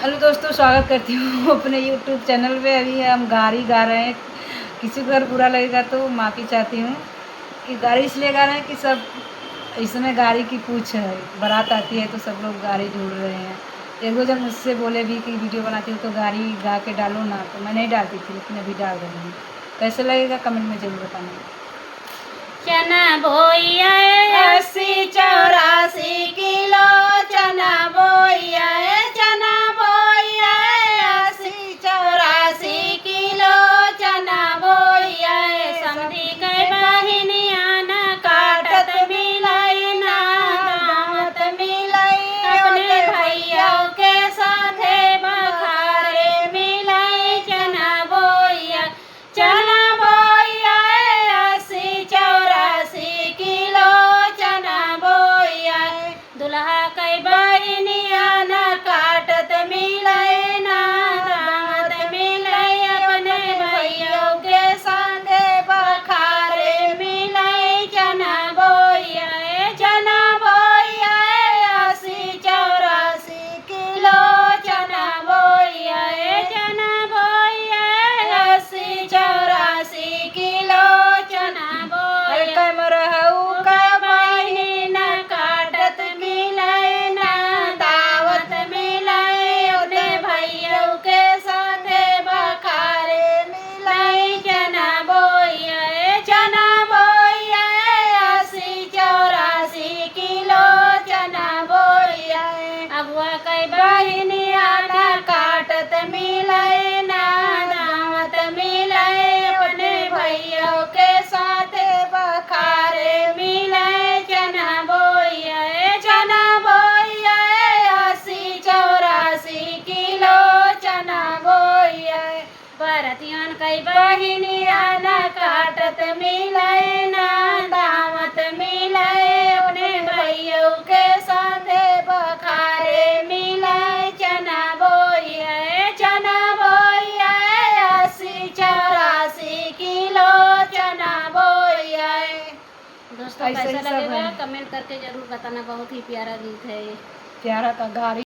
Hello दोस्तों, स्वागत करती हूँ अपने यूट्यूब चैनल पे। अभी हम गाड़ी गा रहे हैं। किसी को अगर बुरा लगेगा तो माफ़ी चाहती हूँ कि गाड़ी इसलिए गा रहे हैं कि सब इस समय गाड़ी की पूछ है, बारात आती है तो सब लोग गाड़ी ढूंढ रहे हैं। एक दो जन मुझसे बोले भी कि वीडियो बनाती हूँ तो गाड़ी गा के डालो ना, तो मैं नहीं डालती थी लेकिन अभी डाल रही हूँ। कैसे लगेगा कमेंट में ज़रूर बताना। चना बोइया 80-84 किलो चना बोइया चना बोइया 80-84 किलो चना बोइया समधी के बहिनिया न काटत मिलाई ना दामत मिलाई अपने भैया के साथे बखारे मिलाई चना बोइया 80-84 किलो चना बोइया दुल्हा के बहिनिया न काटत मिले ना दामत मिले अपने भैया के साथे बखारे मिले चना बोइया 80-84 किलो चना बोइया 80-84 किलो चना बोइया कैमरहू का बहिन काटत मिले ना दावत मिले अपने भैया के साथे बखारे मिले चना बोइया 80-84 किलो चना बोइया अगुआ के बहिनिया न काटत मिले ना दावत मिले अपने भैया के साथे बखारे मिले चना बोइया 80-84 किलो चना बोइया बरतियन कई बहिनिया न काटत मिले ना दावत मिले अपने भैया के साथे बखारे मिले चना बोइया 80-84 किलो चना बोइया। दोस्तों ऐसे ही कैसा सब लगेगा है। कमेंट करके जरूर बताना। बहुत ही प्यारा गीत है ये। प्यारा का गाड़ी